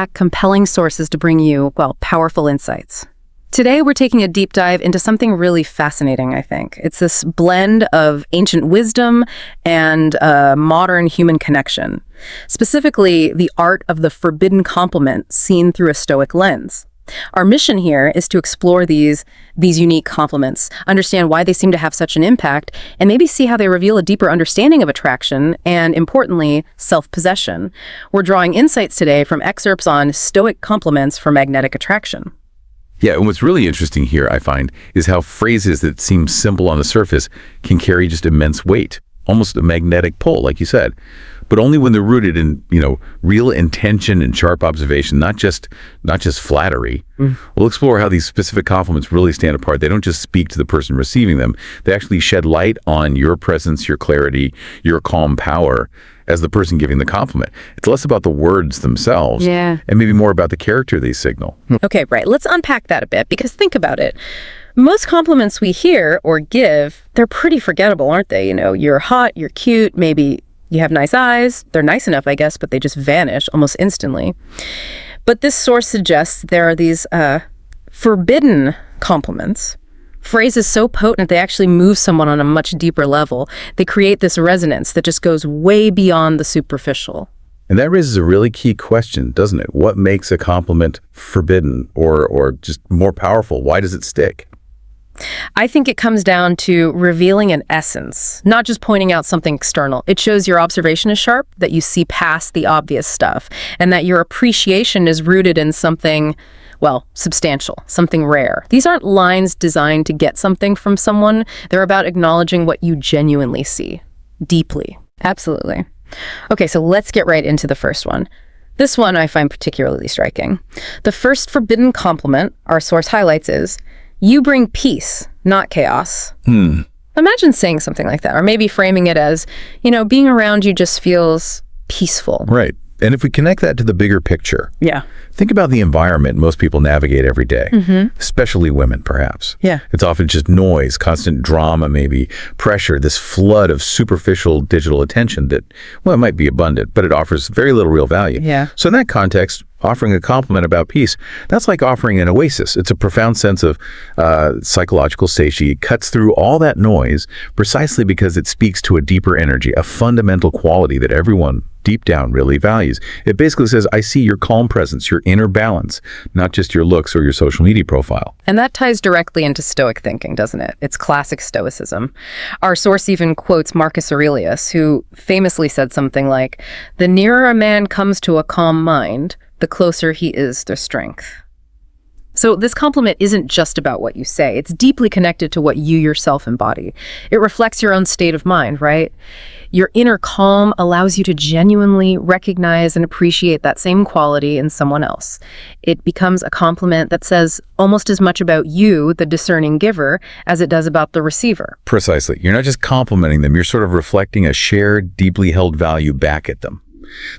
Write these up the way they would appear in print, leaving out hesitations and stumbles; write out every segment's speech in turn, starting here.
compelling sources to bring you, well, powerful insights. Today, we're taking a deep dive into something really fascinating, I think. It's this blend of ancient wisdom and modern human connection. Specifically, the art of the forbidden compliment seen through a Stoic lens. Our mission here is to explore these unique compliments, understand why they seem to have such an impact, and maybe see how they reveal a deeper understanding of attraction and, importantly, self-possession. We're drawing insights today from excerpts on Stoic compliments for magnetic attraction. Yeah, and what's really interesting here, I find, is how phrases that seem simple on the surface can carry just immense weight, almost a magnetic pull, like you said, but only when they're rooted in, real intention and sharp observation, not just flattery. We'll explore how these specific compliments really stand apart. They don't just speak to the person receiving them. They actually shed light on your presence, your clarity, your calm power as the person giving the compliment. It's less about the words themselves and maybe more about the character they signal. Okay, right. Let's unpack that a bit, because think about it. Most compliments we hear or give, they're pretty forgettable, aren't they? You're hot, you're cute, maybe you have nice eyes. They're nice enough, I guess, but they just vanish almost instantly. But this source suggests there are these forbidden compliments, phrases so potent they actually move someone on a much deeper level. They create this resonance that just goes way beyond the superficial. And that raises a really key question, doesn't it? What makes a compliment forbidden or just more powerful? Why does it stick? I think it comes down to revealing an essence, not just pointing out something external. It shows your observation is sharp, that you see past the obvious stuff, and that your appreciation is rooted in something, well, substantial, something rare. These aren't lines designed to get something from someone. They're about acknowledging what you genuinely see, deeply. Absolutely. Okay, so let's get right into the first one. This one I find particularly striking. The first forbidden compliment our source highlights is, "You bring peace, not chaos." Imagine saying something like that, or maybe framing it as, being around you just feels peaceful. Right. And if we connect that to the bigger picture, Yeah. think about the environment most people navigate every day, especially women, perhaps. Yeah. It's often just noise, constant drama, maybe pressure, this flood of superficial digital attention that, well, it might be abundant, but it offers very little real value. Yeah. So in that context, offering a compliment about peace, that's like offering an oasis. It's a profound sense of psychological safety. It cuts through all that noise precisely because it speaks to a deeper energy, a fundamental quality that everyone deep down really values. It basically says, I see your calm presence, your inner balance, not just your looks or your social media profile. And that ties directly into Stoic thinking, doesn't it? It's classic Stoicism. Our source even quotes Marcus Aurelius, who famously said something like, "The nearer a man comes to a calm mind, the closer he is to strength." So this compliment isn't just about what you say. It's deeply connected to what you yourself embody. It reflects your own state of mind, right? Your inner calm allows you to genuinely recognize and appreciate that same quality in someone else. It becomes a compliment that says almost as much about you, the discerning giver, as it does about the receiver. Precisely. You're not just complimenting them, you're sort of reflecting a shared, deeply held value back at them.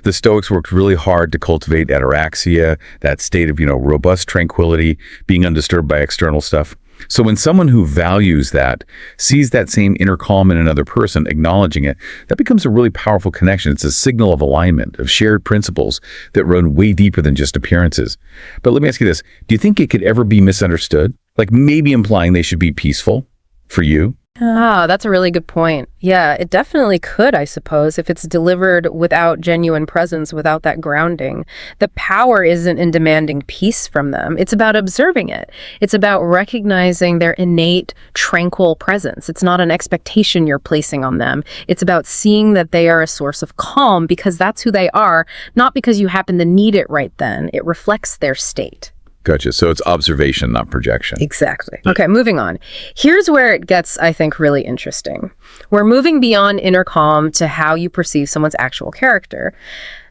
The Stoics worked really hard to cultivate ataraxia, that state of, robust tranquility, being undisturbed by external stuff. So when someone who values that sees that same inner calm in another person, acknowledging it, that becomes a really powerful connection. It's a signal of alignment, of shared principles that run way deeper than just appearances. But let me ask you this. Do you think it could ever be misunderstood? Like maybe implying they should be peaceful for you? Ah, that's a really good point. Yeah, it definitely could, I suppose, if it's delivered without genuine presence, without that grounding. The power isn't in demanding peace from them. It's about observing it. It's about recognizing their innate, tranquil presence. It's not an expectation you're placing on them. It's about seeing that they are a source of calm because that's who they are, not because you happen to need it right then. It reflects their state. Gotcha. So it's observation, not projection. Exactly. Okay, moving on. Here's where it gets, I think, really interesting. We're moving beyond inner calm to how you perceive someone's actual character.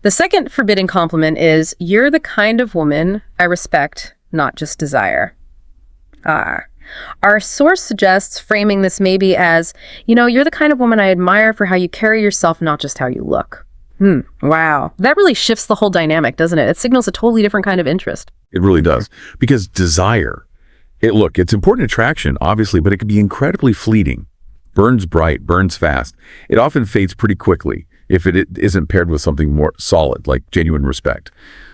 The second forbidden compliment is, "You're the kind of woman I respect, not just desire." Our source suggests framing this maybe as, "You're the kind of woman I admire for how you carry yourself, not just how you look." Wow. That really shifts the whole dynamic, doesn't it? It signals a totally different kind of interest. It really does. Because desire, it's important attraction, obviously, but it can be incredibly fleeting. Burns bright, burns fast. It often fades pretty quickly if it isn't paired with something more solid, like genuine respect.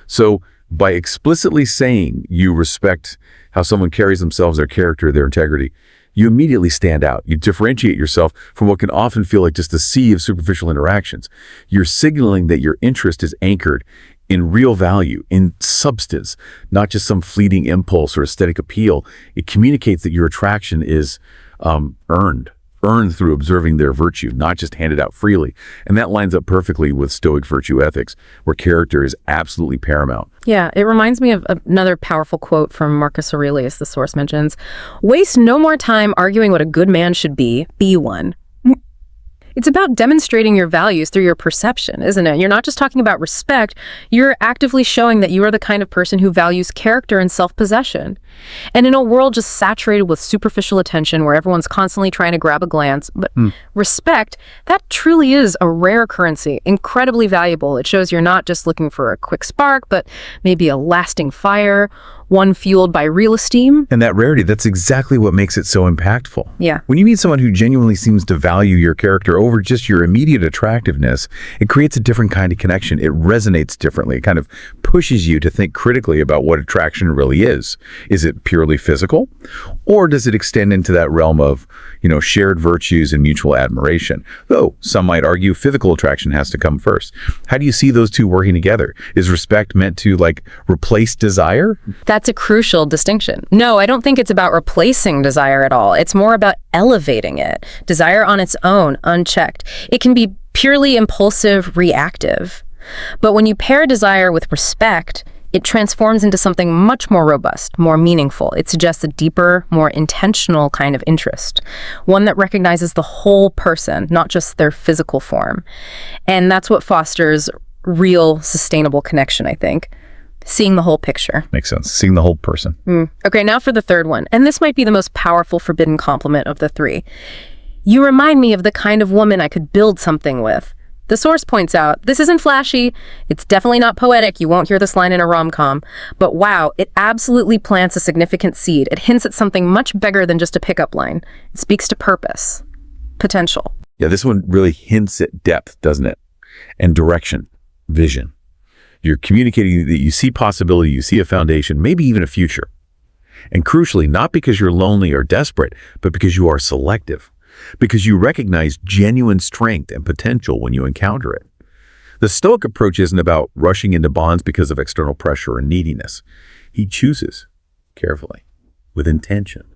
So By explicitly saying you respect how someone carries themselves, their character, their integrity, you immediately stand out. You differentiate yourself from what can often feel like just a sea of superficial interactions. You're signaling that your interest is anchored in real value, in substance, not just some fleeting impulse or aesthetic appeal. It communicates that your attraction is earned through observing their virtue, not just handed out freely. And that lines up perfectly with Stoic virtue ethics, where character is absolutely paramount. Yeah, it reminds me of another powerful quote from Marcus Aurelius, the source mentions. Waste no more time arguing what a good man should be one. It's about demonstrating your values through your perception, isn't it? You're not just talking about respect, you're actively showing that you are the kind of person who values character and self-possession. And in a world just saturated with superficial attention where everyone's constantly trying to grab a glance, but respect, that truly is a rare currency, incredibly valuable. It shows you're not just looking for a quick spark, but maybe a lasting fire, one fueled by real esteem. And that rarity, that's exactly what makes it so impactful. Yeah. When you meet someone who genuinely seems to value your character over just your immediate attractiveness, it creates a different kind of connection. It resonates differently. It kind of pushes you to think critically about what attraction really is. Is it purely physical? Or does it extend into that realm of, shared virtues and mutual admiration? Though some might argue physical attraction has to come first. How do you see those two working together? Is respect meant to replace desire? That's a crucial distinction. No, I don't think it's about replacing desire at all. It's more about elevating it. Desire on its own, unchecked. It can be purely impulsive, reactive. But when you pair desire with respect, it transforms into something much more robust, more meaningful. It suggests a deeper, more intentional kind of interest, one that recognizes the whole person, not just their physical form. And that's what fosters real, sustainable connection, I think. Seeing the whole picture. Makes sense. Seeing the whole person. Okay, now for the third one. And this might be the most powerful forbidden compliment of the three. You remind me of the kind of woman I could build something with. The source points out, this isn't flashy, it's definitely not poetic, you won't hear this line in a rom-com, but wow, it absolutely plants a significant seed. It hints at something much bigger than just a pickup line. It speaks to purpose, potential. Yeah, this one really hints at depth, doesn't it? And direction, vision. You're communicating that you see possibility, you see a foundation, maybe even a future. And crucially, not because you're lonely or desperate, but because you are selective. Because you recognize genuine strength and potential when you encounter it. The Stoic approach isn't about rushing into bonds because of external pressure or neediness. He chooses carefully, with intention,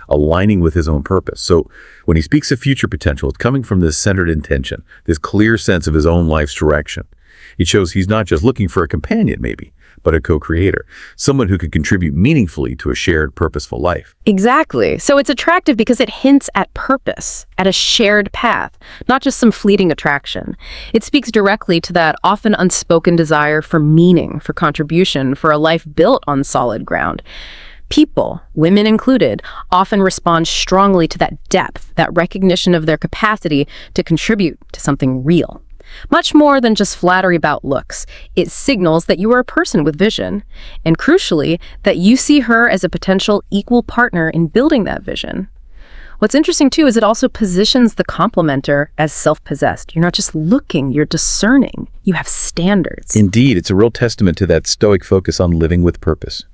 aligning with his own purpose. So when he speaks of future potential, it's coming from this centered intention, this clear sense of his own life's direction. It shows he's not just looking for a companion, maybe, but a co-creator, someone who could contribute meaningfully to a shared, purposeful life. Exactly. So it's attractive because it hints at purpose, at a shared path, not just some fleeting attraction. It speaks directly to that often unspoken desire for meaning, for contribution, for a life built on solid ground. People, women included, often respond strongly to that depth, that recognition of their capacity to contribute to something real. Much more than just flattery about looks. It signals that you are a person with vision, and crucially, that you see her as a potential equal partner in building that vision. What's interesting too is it also positions the complimenter as self-possessed. You're not just looking, you're discerning. You have standards. Indeed, it's a real testament to that Stoic focus on living with purpose,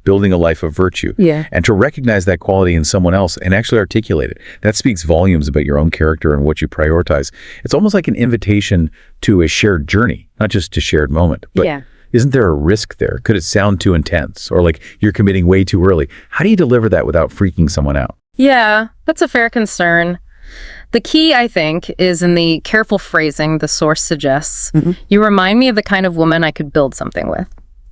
building a life of virtue. Yeah. And to recognize that quality in someone else and actually articulate it. That speaks volumes about your own character and what you prioritize. It's almost like an invitation to a shared journey, not just a shared moment. But Yeah. Isn't there a risk there? Could it sound too intense or like you're committing way too early? How do you deliver that without freaking someone out? Yeah, that's a fair concern. The key, I think, is in the careful phrasing the source suggests. You remind me of the kind of woman I could build something with.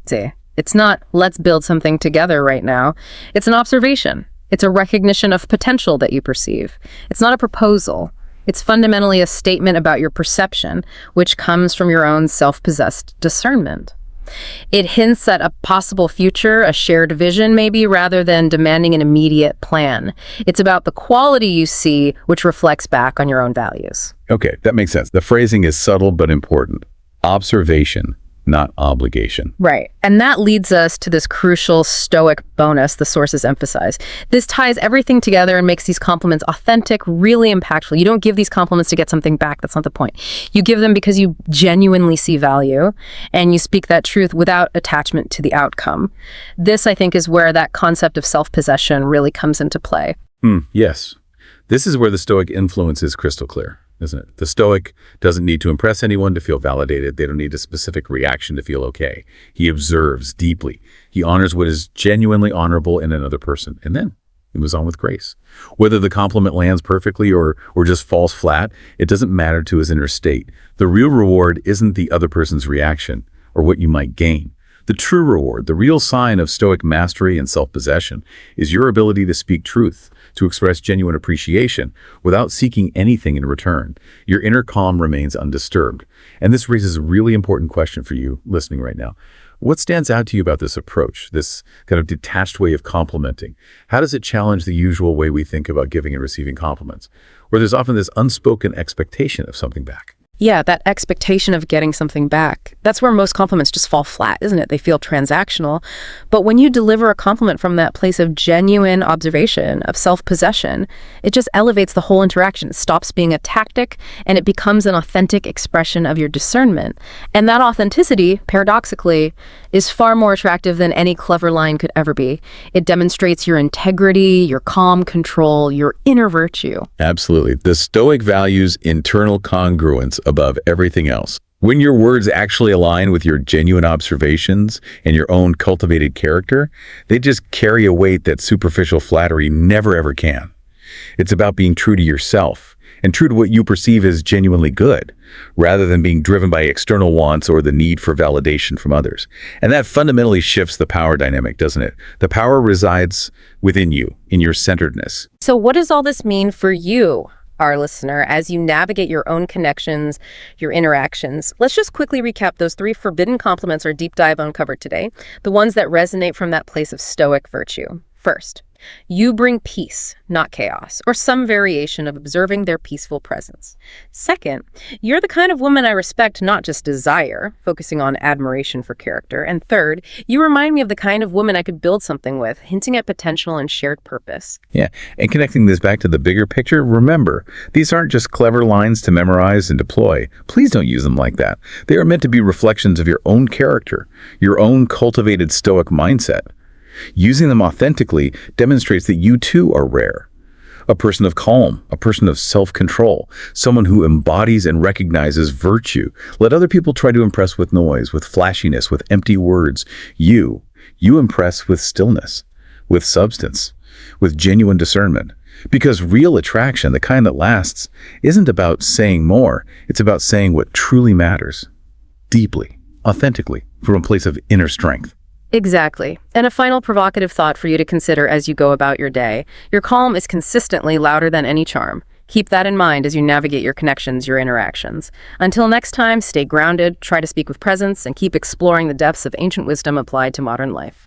See, it's not, let's build something together right now. It's an observation. It's a recognition of potential that you perceive. It's not a proposal. It's fundamentally a statement about your perception, which comes from your own self-possessed discernment. It hints at a possible future, a shared vision maybe, rather than demanding an immediate plan. It's about the quality you see, which reflects back on your own values. Okay, that makes sense. The phrasing is subtle but important. Observation, not obligation. Right. And that leads us to this crucial Stoic bonus the sources emphasize. This ties everything together and makes these compliments authentic, really impactful. You don't give these compliments to get something back. That's not the point. You give them because you genuinely see value, and you speak that truth without attachment to the outcome. This, I think, is where that concept of self-possession really comes into play. Yes. This is where the Stoic influence is crystal clear, isn't it? The Stoic doesn't need to impress anyone to feel validated. They don't need a specific reaction to feel okay. He observes deeply. He honors what is genuinely honorable in another person, and then he moves on with grace. Whether the compliment lands perfectly or just falls flat, it doesn't matter to his inner state. The real reward isn't the other person's reaction or what you might gain. The true reward, the real sign of Stoic mastery and self-possession, is your ability to speak truth, to express genuine appreciation without seeking anything in return. Your inner calm remains undisturbed. And this raises a really important question for you listening right now. What stands out to you about this approach, this kind of detached way of complimenting? How does it challenge the usual way we think about giving and receiving compliments, where there's often this unspoken expectation of something back? Yeah, that expectation of getting something back. That's where most compliments just fall flat, isn't it? They feel transactional. But when you deliver a compliment from that place of genuine observation, of self-possession, it just elevates the whole interaction. It stops being a tactic, and it becomes an authentic expression of your discernment. And that authenticity, paradoxically, is far more attractive than any clever line could ever be. It demonstrates your integrity, your calm control, your inner virtue. Absolutely. The Stoic values internal congruence above everything else. When your words actually align with your genuine observations and your own cultivated character, they just carry a weight that superficial flattery never ever can. It's about being true to yourself and true to what you perceive as genuinely good, rather than being driven by external wants or the need for validation from others. And that fundamentally shifts the power dynamic, doesn't it? The power resides within you, in your centeredness. So what does all this mean for you, our listener, as you navigate your own connections, your interactions? Let's just quickly recap those 3 forbidden compliments our deep dive uncovered today, the ones that resonate from that place of Stoic virtue. First, you bring peace, not chaos, or some variation of observing their peaceful presence. Second, you're the kind of woman I respect, not just desire, focusing on admiration for character. And third, you remind me of the kind of woman I could build something with, hinting at potential and shared purpose. Yeah, and connecting this back to the bigger picture, remember, these aren't just clever lines to memorize and deploy. Please don't use them like that. They are meant to be reflections of your own character, your own cultivated Stoic mindset. Using them authentically demonstrates that you too are rare. A person of calm, a person of self-control, someone who embodies and recognizes virtue. Let other people try to impress with noise, with flashiness, with empty words. You impress with stillness, with substance, with genuine discernment. Because real attraction, the kind that lasts, isn't about saying more. It's about saying what truly matters, deeply, authentically, from a place of inner strength. Exactly. And a final provocative thought for you to consider as you go about your day. Your calm is consistently louder than any charm. Keep that in mind as you navigate your connections, your interactions. Until next time, stay grounded, try to speak with presence, and keep exploring the depths of ancient wisdom applied to modern life.